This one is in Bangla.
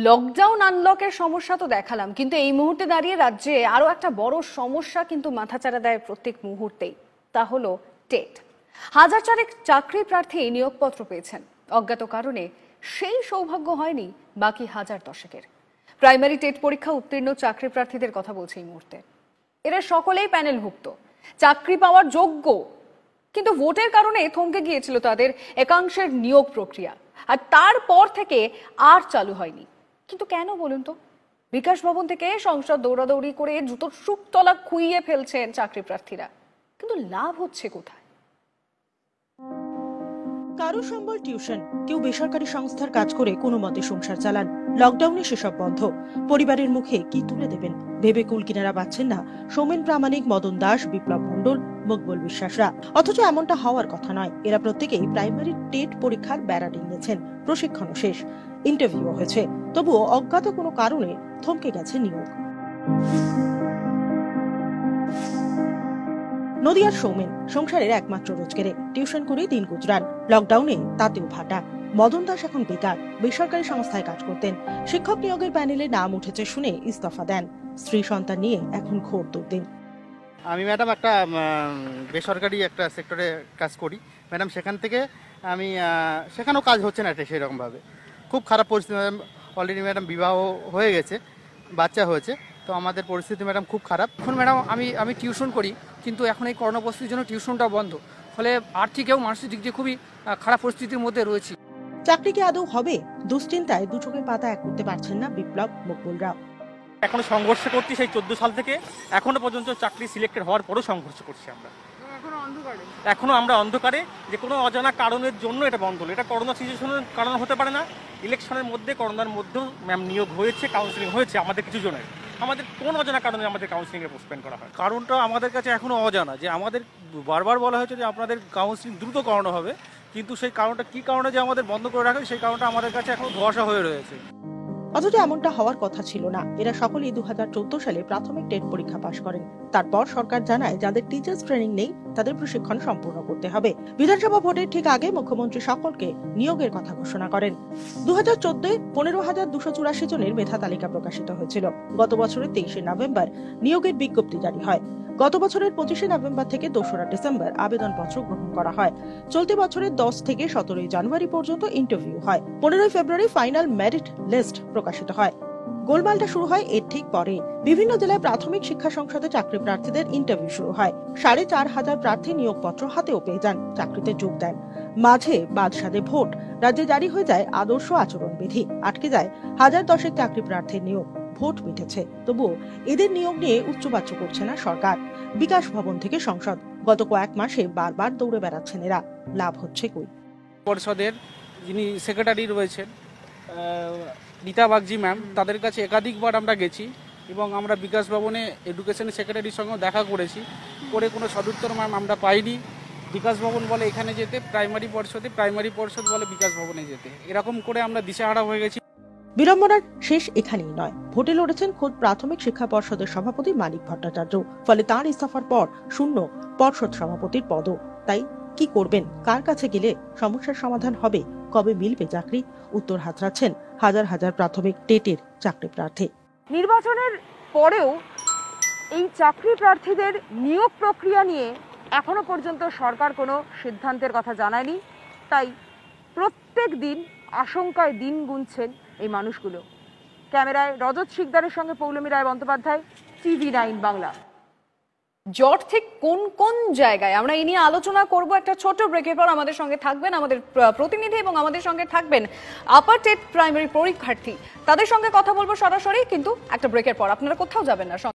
লকডাউন আনলকের সমস্যা তো দেখালাম, কিন্তু এই মুহূর্তে দাঁড়িয়ে রাজ্যে আরো একটা বড় সমস্যা কিন্তু মাথাচাড়া দেয় প্রত্যেক মুহূর্তেই। তা হলো টেট। হাজার চারেক চাকরি প্রার্থী নিয়োগপত্র পেয়েছেন, অজ্ঞাত কারণে সেই সৌভাগ্য হয়নি বাকি হাজার দশেকের। প্রাইমারি টেট পরীক্ষা উত্তীর্ণ চাকরি প্রার্থীদের কথা বলছে এই মুহূর্তে। এরা সকলেই প্যানেলভুক্ত, চাকরি পাওয়ার যোগ্য, কিন্তু ভোটের কারণে থমকে গিয়েছিল তাদের একাংশের নিয়োগ প্রক্রিয়া, আর তারপর থেকে আর চালু হয়নি। কিন্তু কেন বলুন তো? বিকাশ ভবন থেকে সংসদ দৌড়াদৌড়ি করে জুতোর সুপতলা খুইয়ে ফেলছেন চাকরি প্রার্থীরা, কিন্তু লাভ হচ্ছে কোথায়? কারো সম্বল টিউশন, কেউ বেসরকারি সংস্থার কাজ করে কোনো মতে সংসার চালান। লকডাউনে সেসব বন্ধ। পরিবারের মুখে কি তুলে দেবেন ভেবে কুল কিনারা পাচ্ছেন না সৌমেন প্রামাণিক, মদন দাস, বিপ্লব মণ্ডল, মকবুল বিশ্বাসরা। অথচ এমনটা হওয়ার কথা নয়। এরা প্রত্যেকেই প্রাইমারি টেট পরীক্ষার বেড়া ডিঙিয়েছেন, প্রশিক্ষণও শেষ, ইন্টারভিউ হয়েছে, তবুও অজ্ঞাত কোনো কারণে থমকে গেছে নিয়োগ। নদিয়ার সৌমেন সংসারের একমাত্র রোজগারে টিউশন করে দিন গুজরান। লকডাউনে তাতেও ভাটা। মদন দাস এখন বেকার, বেসরকারি সংস্থায় কাজ করতেন। শিক্ষক নিয়োগের প্যানেলে নাম উঠেছে শুনে ইস্তফা দেন। স্ত্রী সন্তান নিয়ে এখন ঘোর দুর্দিন। আমি ম্যাডাম একটা বেসরকারি একটা সেক্টরে কাজ করি ম্যাডাম। সেখান থেকে আমি সেখানেও কাজ হচ্ছে না সেরকমভাবে। খুব খারাপ পরিস্থিতি ম্যাডাম। অলরেডি ম্যাডাম বিবাহ হয়ে গেছে, বাচ্চা হয়েছে, তো আমাদের পরিস্থিতি ম্যাডাম খুব খারাপ। এখন ম্যাডাম আমি টিউশন করি, কিন্তু এখন এই করোনা পরিস্থিতির জন্য টিউশনটা বন্ধ, ফলে আর্থিক এবং মানসিক দিক দিয়ে খুবই খারাপ পরিস্থিতির মধ্যে রয়েছি। চাকরি কি আদৌ হবে? দুশ্চিন্তায় দু চোখের পাতা এক করতে পারছেন না বিপ্লব, মকবুলরা। এখনো সংঘর্ষ করছি সেই 14 সাল থেকে এখনো পর্যন্ত চাকরি সিলেক্টেড হওয়ার পরও সংঘর্ষ করছি আমরা। এখনো আমরা অন্ধকারে, যে কোনো অজানা কারণের জন্য এটা বন্ধ হলো। এটা করোনা সিচুয়েশনের কারণ হতে পারে না। ইলেকশনের মধ্যে, করোনার মধ্যেও ম্যাম নিয়োগ হয়েছে, কাউন্সিলিং হয়েছে আমাদের কিছু জনের। আমাদের কোন অজানা কারণে আমাদের কাউন্সিলিংয়ে পোস্টপোন করা হয়? কারণটা আমাদের কাছে এখনো অজানা। যে আমাদের বারবার বলা হয়েছে যে আপনাদের কাউন্সিলিং দ্রুত করানো হবে, কিন্তু সেই কারণটা কি কারণে যে আমাদের বন্ধ করে রাখে সেই কারণটা আমাদের কাছে এখনো ধোঁয়াশা হয়ে রয়েছে। অথচ এমনটা হওয়ার কথা ছিল না। এরা সকলেই 2014 সালে প্রাথমিক টেট পরীক্ষা পাশ করেন। তারপর সরকার জানায় যাদের টিচার্স ট্রেনিং নেই তাদের প্রশিক্ষণ সম্পূর্ণ করতে হবে। বিধানসভা ভোটের ঠিক আগে মুখ্যমন্ত্রী সকলকে নিয়োগের কথা ঘোষণা করেন। 2014 15,284 জনের মেধা তালিকা প্রকাশিত হয়েছিল। গত বছরের 23 নভেম্বর নিয়োগের বিজ্ঞপ্তি জারি হয়। গত বছরের 25 নভেম্বর থেকে 2রা ডিসেম্বর আবেদনপত্র গ্রহণ করা হয়। চলতি বছরের 10 থেকে 17 জানুয়ারি পর্যন্ত ইন্টারভিউ হয়। 15 ফেব্রুয়ারি ফাইনাল মেরিট লিস্ট প্রকাশিত হয়। গোলমালটা শুরু হয় এর ঠিক পরে। বিভিন্ন জেলায় প্রাথমিক শিক্ষা সংসদে চাকরি প্রার্থীদের ইন্টারভিউ শুরু হয়। 4,500 প্রার্থী নিয়োগপত্র হাতেও পেয়ে যান, চাকরিতে যোগ দেন। মাঝে বাদশাদে ভোট, রাজ্যে জারি হয়ে যায় আদর্শ আচরণবিধি। আটকে যায় হাজার দশেক চাকরি প্রার্থীর নিয়োগ। ভোট মিটেছে, তবুও এদের নিয়োগ নিয়ে উচ্চবাচ্য করছে না সরকার। বিকাশ ভবন থেকে সংসদ, গত কয়েক মাসে বারবার দৌড়ে বেড়াচ্ছেন এরা। লাভ হচ্ছে কই? পরিষদের যিনি সেক্রেটারি রয়েছেন রীতা বাগজি ম্যাম, তাদের কাছে একাধিকবার আমরা গেছি এবং আমরা বিকাশ ভবনে এডুকেশন সেক্রেটারির সঙ্গে দেখা করেছি, করে কোনো সদুত্তর ম্যাম আমরা পাইনি। বিকাশ ভবন বলে এখানে যেতে, প্রাইমারি পরিষদ বলে বিকাশ ভবনে যেতে, এরকম করে আমরা দিশেহারা হয়ে গেছি। বিড়ম্বনার শেষ এখানেই নয়। ভোটে লড়েছেন খোদ প্রাথমিক শিক্ষা পর্ষদের সভাপতি মানিক ভট্টাচার্য। ফলে তাঁর ইস্তফার পর শূন্য পর্ষদ সভাপতির পদও। তাই কি করবেন? কার কাছে গেলে সমস্যার সমাধান হবে? কবে মিলবে চাকরি? উত্তর হাতড়াচ্ছেন হাজার হাজার প্রাথমিক টেটের চাকরি প্রার্থী। নির্বাচনের পরেও এই চাকরি প্রার্থীদের নিয়োগ প্রক্রিয়া নিয়ে এখনো পর্যন্ত সরকার কোনো সিদ্ধান্তের কথা জানায়নি। তাই প্রত্যেক দিন আশঙ্কায় দিন গুনছেন এই মানুষগুলো। ক্যামেরায় রজত শিকদারের সঙ্গে পৌলমী রায় বন্দ্যোপাধ্যায়, TV9 বাংলা। জট ঠিক কোন কোন জায়গায়, আমরা এই নিয়ে আলোচনা করব একটা ছোট ব্রেকের পর। আমাদের সঙ্গে থাকবেন আমাদের প্রতিনিধি এবং আমাদের সঙ্গে থাকবেন আপার টেট প্রাইমারি পরীক্ষার্থী। তাদের সঙ্গে কথা বলবো সরাসরি, কিন্তু একটা ব্রেকের পর। আপনারা কোথাও যাবেন না।